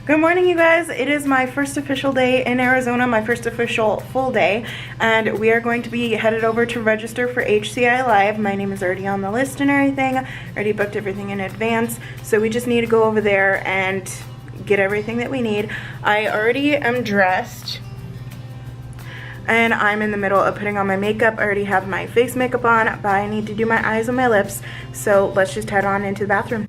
Good morning, you guys. It is my first official day in Arizona, my first official full day, and we are going to be headed over to register for HCI Live. My name is already on the list and everything. Already booked everything in advance, so we just need to go over there and get everything that we need. I already am dressed, and I'm in the middle of putting on my makeup. I already have my face makeup on, but I need to do my eyes and my lips, so let's just head on into the bathroom.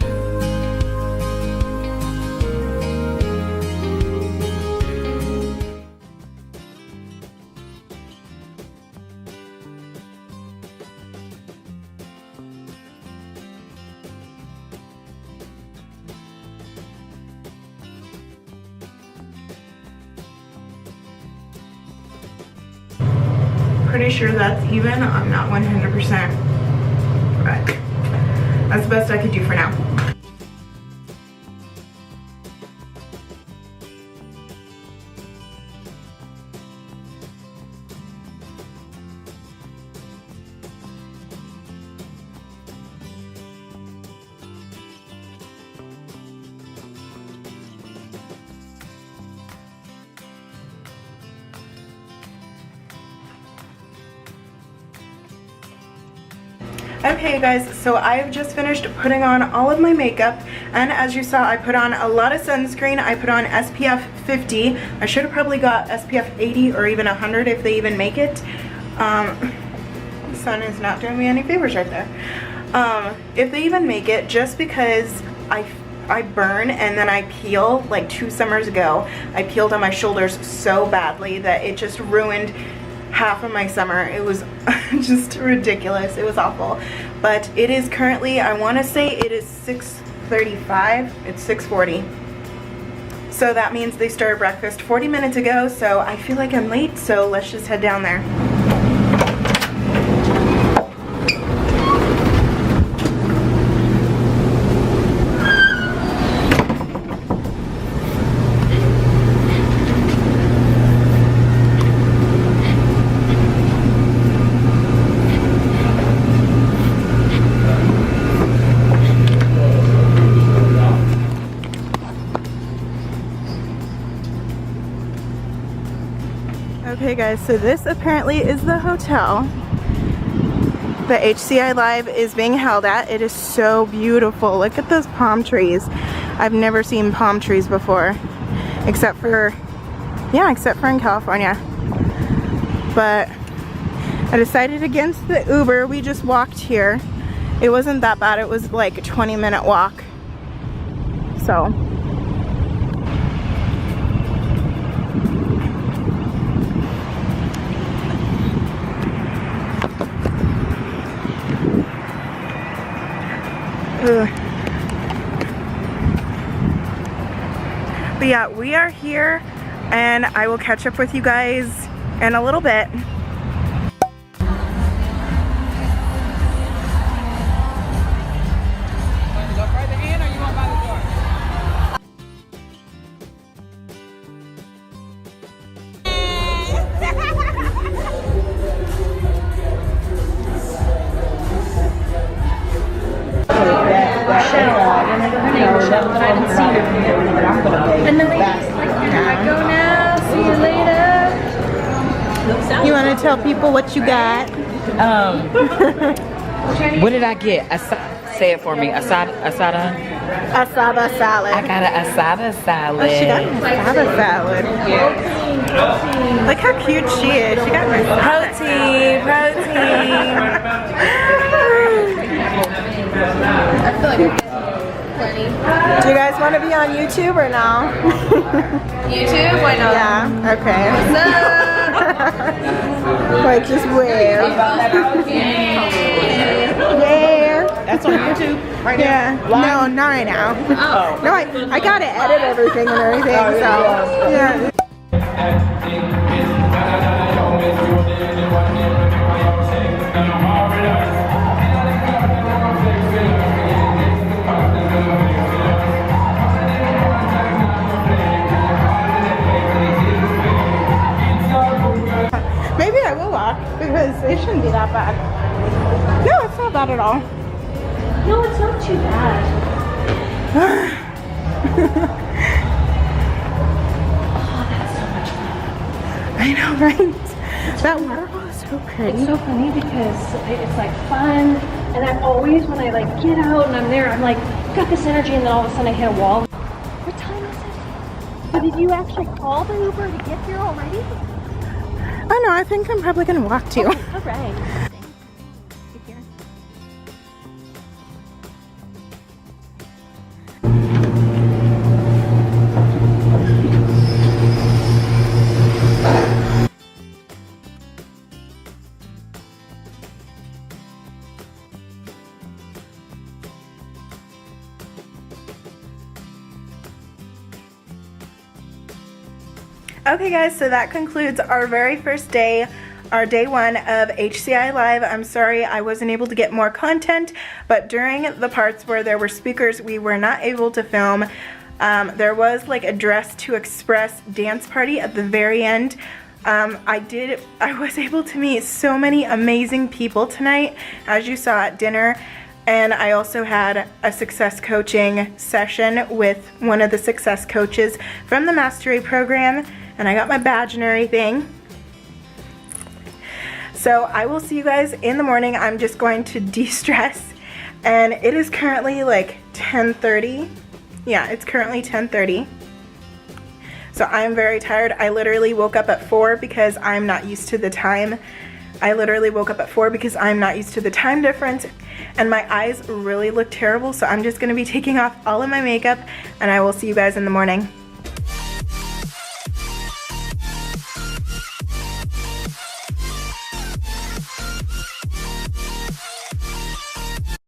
Pretty sure that's even. I'm not 100%, but that's the best I could do for now. Okay guys, so I've just finished putting on all of my makeup, and as you saw, I put on a lot of sunscreen. I put on SPF 50. I should have probably got SPF 80 or even 100 if they even make it. The sun is not doing me any favors right there. If they even make it, just because I burn and then I peel. Like 2 summers ago, I peeled on my shoulders so badly that it just ruined half of my summer. It was just ridiculous. It was awful. But it is currently, I want to say it is 6:35. It's 6:40. So that means they started breakfast 40 minutes ago, so I feel like I'm late, so let's just head down there. Okay guys, so this apparently is the hotel the HCI Live is being held at. It is so beautiful. Look at those palm trees. I've never seen palm trees before, except for in California. But I decided against the Uber. We just walked here. It wasn't that bad. It was like a 20-minute walk. So but yeah, we are here, and I will catch up with you guys in a little bit. But I haven't seen her. And then they just like, I go now, see you later. You want to tell people what you got? What did I get? Say it for me. Asada? Asada salad. I got an asada salad. Oh, she got an asada salad. Look how cute she is. She got my Protein. I feel like plenty. Do you guys want to be on YouTube or no? YouTube? Why not? Yeah, okay. What's up? Like just where? Yeah. That's on YouTube right now? Yeah. No, not right now. Oh. No, I gotta edit everything and everything, so yeah. Maybe I will walk because it shouldn't be that bad. No, it's not bad at all. No, it's not too bad. I know, right? That waterfall is so pretty. It's so funny because it's like fun, and I'm always, when I like get out and I'm there, I'm like, got this energy, and then all of a sudden I hit a wall. What time is it? So did you actually call the Uber to get here already? Oh no, I think I'm probably gonna walk too. Okay, all right. Okay guys, so that concludes our very first day, our day one of HCI Live. I'm sorry I wasn't able to get more content, but during the parts where there were speakers, we were not able to film. There was like a Dress to Express dance party at the very end. I was able to meet so many amazing people tonight, as you saw at dinner. And I also had a success coaching session with one of the success coaches from the Mastery program, and I got my badge and everything. So I will see you guys in the morning. I'm just going to de-stress, and it is currently like 10:30. Yeah, it's currently 10:30. So I'm very tired. I literally woke up at 4 because I'm not used to the time. I literally woke up at 4 because I'm not used to the time difference, and my eyes really look terrible, so I'm just going to be taking off all of my makeup, and I will see you guys in the morning.